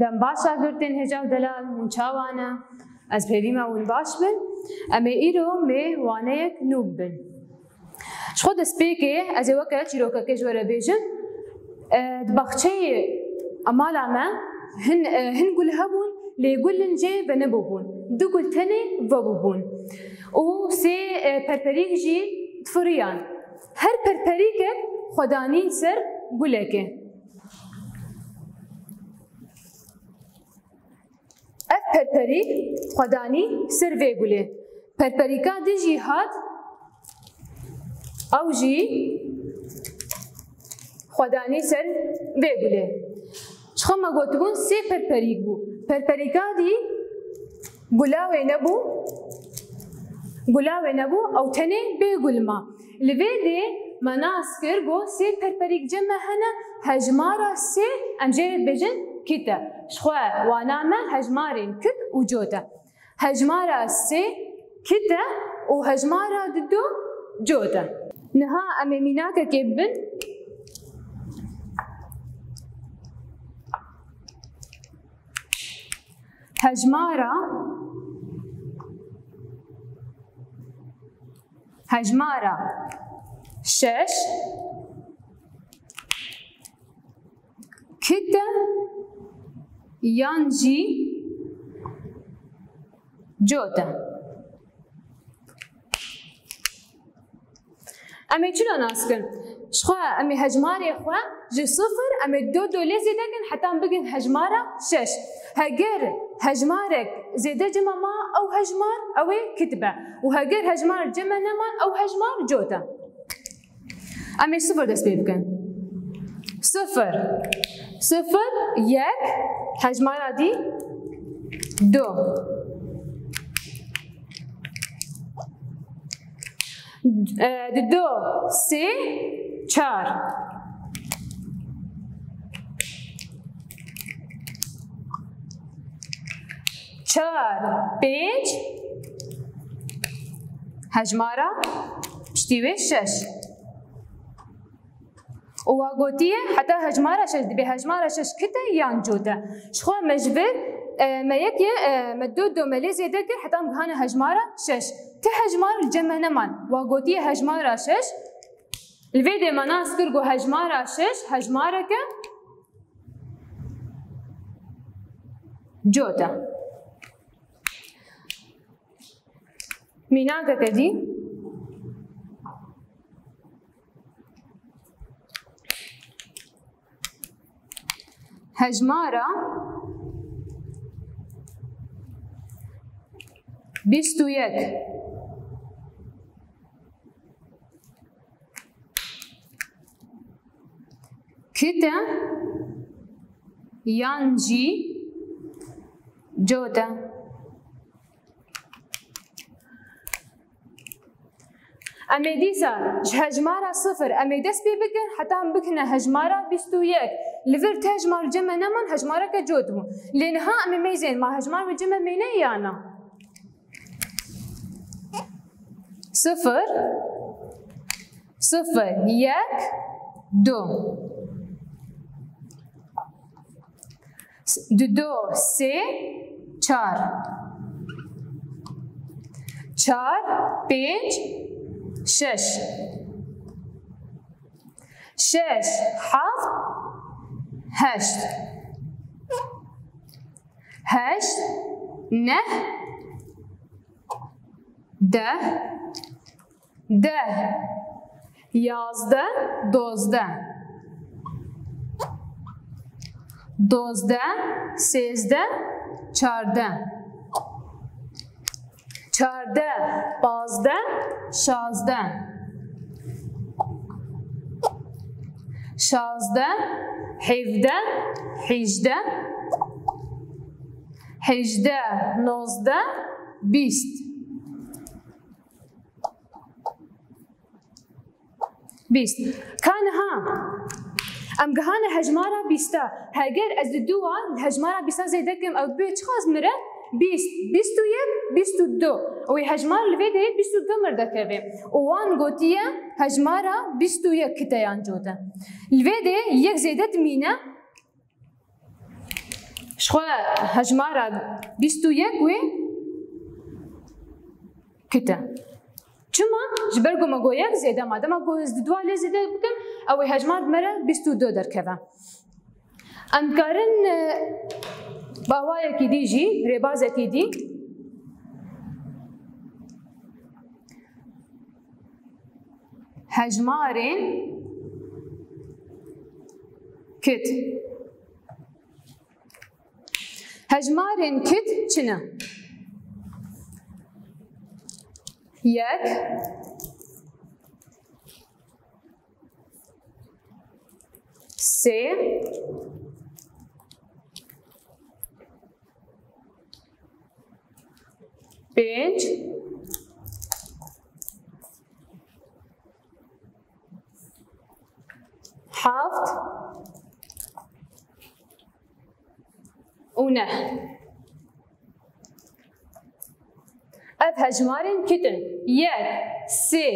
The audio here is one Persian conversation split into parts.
دم باشا گرتن هجاو دلال منچاوانا از پیویما ون باش بن اما ایرو می وانیک نوب بن شخود سپیکه از وقت چیروکا کجوره بیجن دبخچه امالا ما هن قلها بون ليقولن جي بنبوبون دو قلتني وبوبون و سي بربريك جي تفريان هر بربريك خدانين سر قولك اف بربريك خداني سر في قوله بربريكا دي جهات او جي خداني سر في قوله شخو ما قلتبون سي بربريك بو بربريكا دي قلاوه نبو او تنه بيقلما لفيدي مناس كرغو سي بربريك جمع هنا هجمارا سي امجيرت بجن كتا شخوا واناما هجمارين كت وجوتا هجمارا سي كتا وهجمارا ددو جوتا نها اماميناك كيبن هجمارا شش كتا يانجي جوتا امي چلو ناسكن شخوا امي هجماري خوا جي صفر امي دو ليزي دكن حتى بقن هجمارا شش هجر هجمارك زيادة جمع ما أو هجمار أو كتبة وهجر هجمار جمع نمان أو هجمار جوتا أمي صفر دست بيبكن صفر يك هجمارة دي دو دو سي چار چار پنج هجمارا پشتیوه شش و گوتیه حتی هجمارا شش به هجمارا شش کته یان جوده شخوا مجبر ما یکی مدود ملی زیاده کر حتی مگهانه هجمارا شش ته هجمار الجمع نمان و گوتیه هجمارا شش الفيديو مناس كرغو هجمارا شش هجمارا که جوده ميناكا كدي هجمارا بيستو يك كتا يانجي جوتا امی دیسا هجمارا صفر امی دست بی بکن حتی هم بکنه هجمارا 21 لفر هجمار جمع نمان هجمارا که جود بون لینها امی میزین ما هجمار جمع مینه یانا صفر یک دو دو سه چار پنج شش هفت هشت نه ده یازده دوزده سیزده چارده پازده شازده هفده هجده نوزده بیست كان ها ام جهانه هجمارا بيستا هاجر از دوان هجمارا بيستا زي دكم او بيت خاص مره بيستو يك بيستو دو او هجمار الفيديو بيستو دو مرده كبه وان قوتيه هجمارا بيستو يك كتيان جوده الفيديو يك زيدت مينا شخوا هجمارا 21 وی کتا چما جبر گو مگو یک زیده ماده مگو از دو علی زیده بکن اوی هجمار مره 22 درکبه ام کارن باوای کی دی جی رباز کی دی هجمارن کت هجمارن کت چنه یک سه پنج هفت و نه اف هجمارن کتن یک سه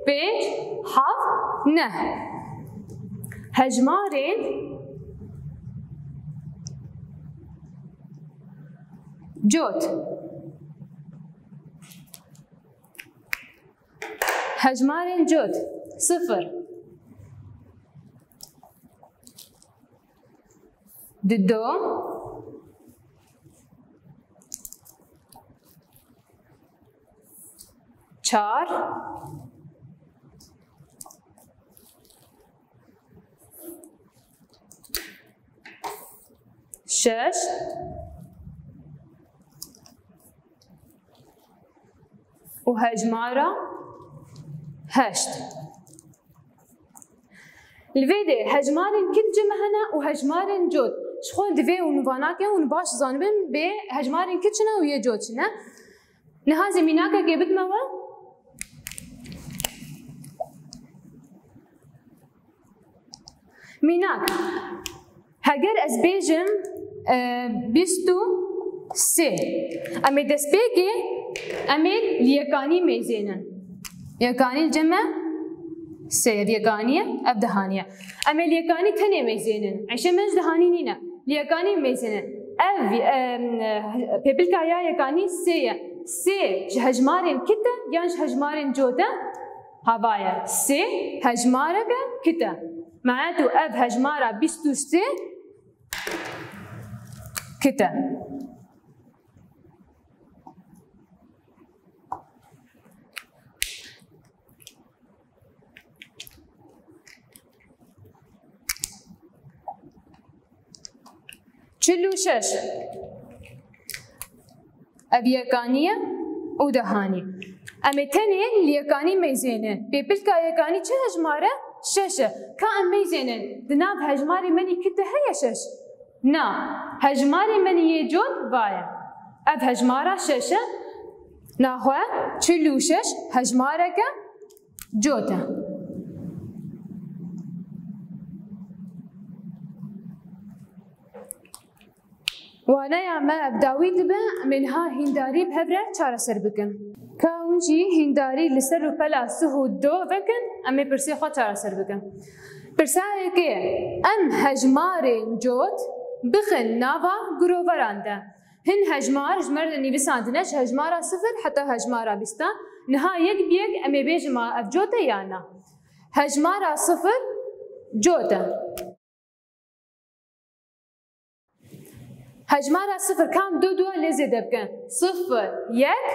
پنج هفت نه هجمارن جوت هجمارن جوت صفر دو چار شش و هجمارة هشت الفيدي هجمارن كل جمهنا وهجمارن جود شخون دفي ونفاناكي ونباش زانبن بي هجمارن كتشنا ويا جودشنا نها زميناكا جيبت موا ميناك هاجر أزبيجم بيستو سي أمي دسبيجي أمي ليكاني ميزينا يكاني الجمع سي ليكانية أبدهانية أمي ليكاني تانية ميزينا عشان منج دهاني نينا ليكاني ميزينا بيبلكا يا يكاني سي هجمارين كتا يانش هجمارين جوتا هوايا سي هجمارك كتا معناته أب هجمارة بيستو سي كتا چلو شش أب يكانية ودهاني أمي تاني ليكاني ميزينة بيبلكا يكاني چه هجمارة شش كان ميزينة دناب هجماري مني كده هي شش نا هجماري مني يجود بايا أب هجمارة شش ناخوة چلو شش هجمارة جوتا وانا يعمل ابداوي دبا منها هنداري بهبره چارة سر بكن كاونجي هنداري لسر و پلا سهو دو بكن امي برسي خوا چارة سر بكن برسايا كي ام هجمارين جوت بخن نافا گروورانده هن هجمار جمر نيفساندنش هجمارا صفر حتى هجمارا بستا نها يك بيك امي بيجما اف جوتا يانا هجمارا صفر جوتا هجمارة صفر كام دو لازم دبكن صفر يك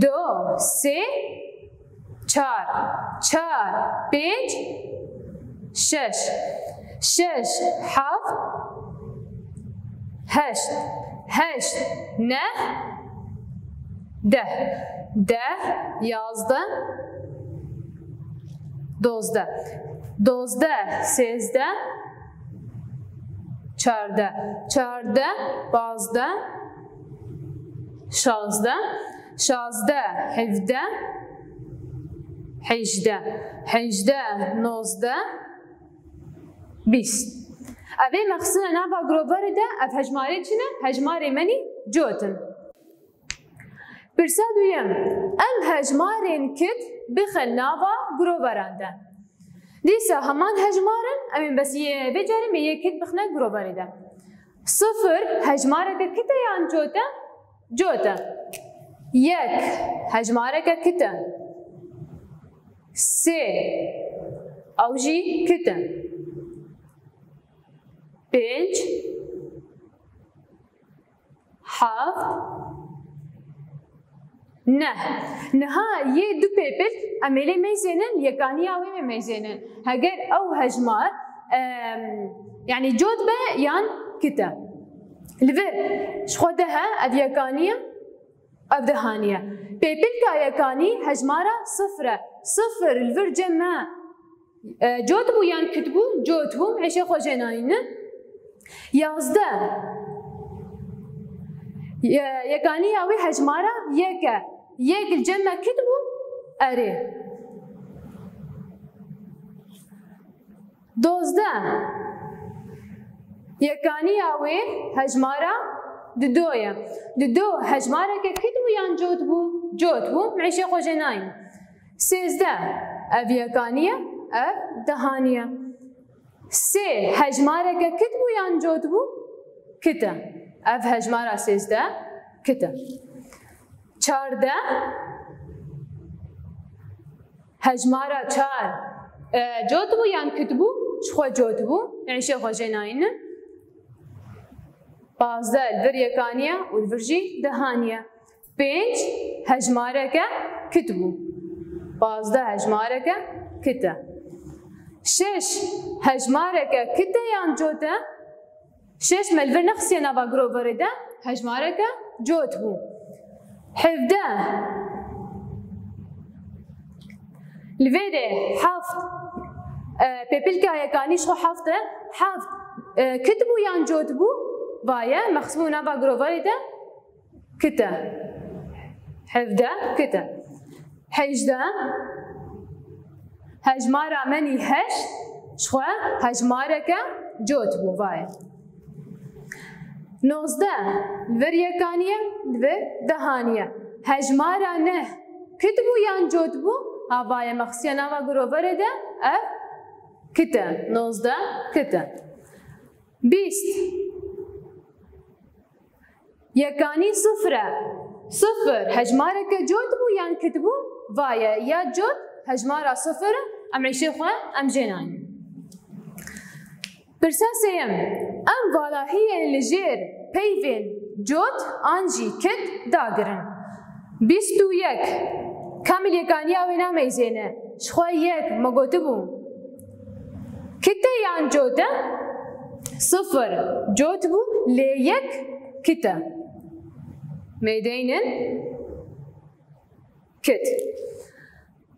دو سه چار پنج شش هفت هشت نه ده یازده دوزده سیزده چارده پانزده شازده هفده هجده نوزده بیست اوه مخصوصا نابا گروبر ده اف هجماره چنه؟ هجماره منی جوتن برسادویم ام هجمارین کت بخل نابا گروبران ده دیسا همان هجمارن امین بس یه بجاریم یه کت بخنه گروباری ده صفر هجماره که کته یان جوته جوته یک هجماره که کته سه اوجی کته پنج هفت نه نها یه دو پیپل امیلی میزنن یکانی آوی میزنن هگر او هجمار يعني جود به يان كتا لفر شخودها اب يكانيه اب دهانيه بيبل كا يكاني هجماره صفر الفر جمع جود بو يان كتبو جود بو عيشه خوجناين يازده يكاني اوي هجماره يك الجمع كتبو اري دوزده یکانی آوی هجمارا ددویا ددو هجمارا که کدو یان جود بو معیشه خوشناین سیزده اف یکانیه اف دهانیه سه هجمارا که کدو یان جود بو کتا اف هجمارا سیزده کتا چارده هجمارا چار جود بو یان کتبو شخو جود بو معیشه خوشناین پازده الفر یکانیه و الفرجی دهانیه پنج هجماره که کتبو پازده هجماره که کته شش هجماره که کته یان جوته شش ملفر نقصی نوا گروبره ده هجماره که جوت بو حفده الفيري حافظ بيبلكا يكاني شو حافظه حافظ كتبوا يان جوتبو بايا مخصمونا باغروفاري ده كتا حفظه كتا حجده هجمارا مني هش شو هجمارك جوتبو بايا نوزده الفر يكانيه الفر دهانيه هجمارا نه كتبوا يان جوتبو هاوايا مخصيانا وغروفره ده اف كتا نوزده كتا بيست يكاني صفر هجمارك جوت بو يان كتبو وايا يا جوت هجمارا صفر ام عيشي خواه ام جينان برساسيم ام والاهي لجير بيفين جوت انجي كت داگرن بيستو يك كامل يكاني اوينا ميزينه شخواه يك مگوتبو كتا يان جوتا صفر جوت بو ليك كتا ميدينن كت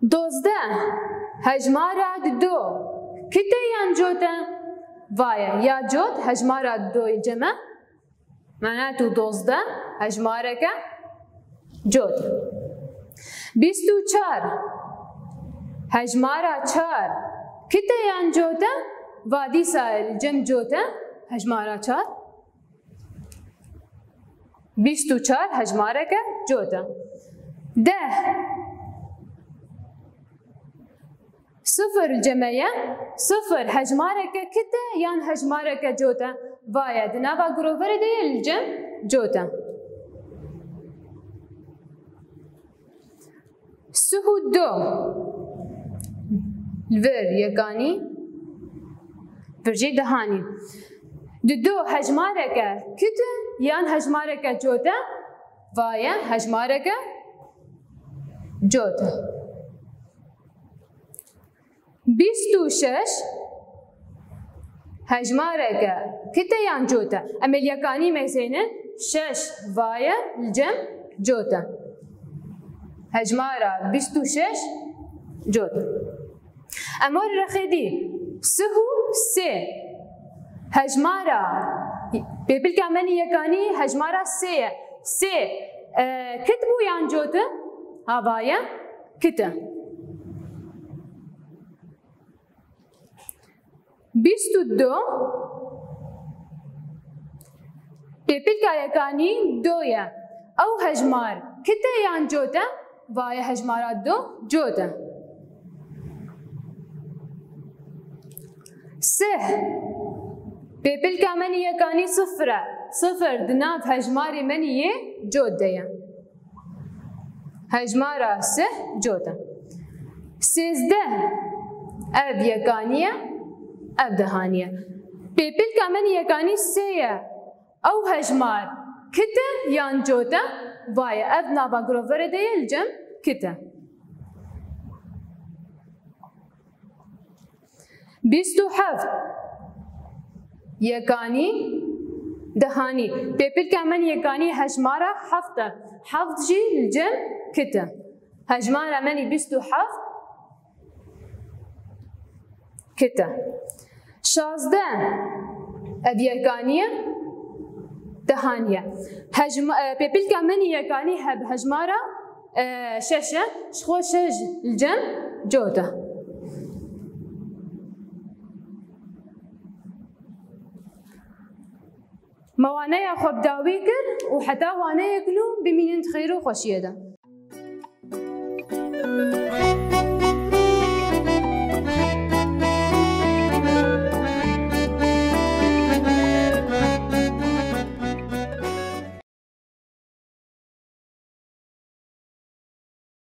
دوزده هجمارا دو كتا يان جوتا وايا يا جوت هجمارا دو الجمع معناته دوزده هجمارك جوت بيستو چار هجمارا چار كتا يان جوتا وادي سائل جم جوتا هجمارا چار بيستو چار هجمارك جوتا ده صفر الجمعية صفر هجمارك كتا يان هجمارك جوتا وايا دنابا گروفر دي الجم جوتا سهو دو الفر يكاني فرجي دهاني دو هجمارك كتا يان هجمارك جوتا وايا هجمارك جوتا بيستو شش هجمارك كتا يان جوتا اما اليكاني ميزينه شش وايا الجم جوتا هجمارة بيستو شش جوتا اما الرخيدي سهو سي هجمارة بيبل كامل يكاني هجمارة سي كتبو يان جوتا هوايا كتا بيستو دو بيبل كايكاني دويا او هجمار كتا يان جوتا وايا هجمارات دو جوتا سه بيبل كمان يكاني صفرة صفر دناف هجماري من يه جودة هجمارة سه جودة سيزده أب يكانية أب دهانية بيبل كمان يكاني سيه أو هجمار كته يان جودة بايا أب نابا جروفر دي الجم كته بيستو حفظ يكاني دهاني بيبل كمان يكاني هجمارة حفظة حفظ جي الجم كته هجمارة مني بيستو حفظ كته شازده أب يكانية دهانية بيبل كمان يكاني هب هجمارة ششة شخو شج الجم جودة موانيا خب داوي كر وحتى وانيا كلو بمين تخيرو خوشيدا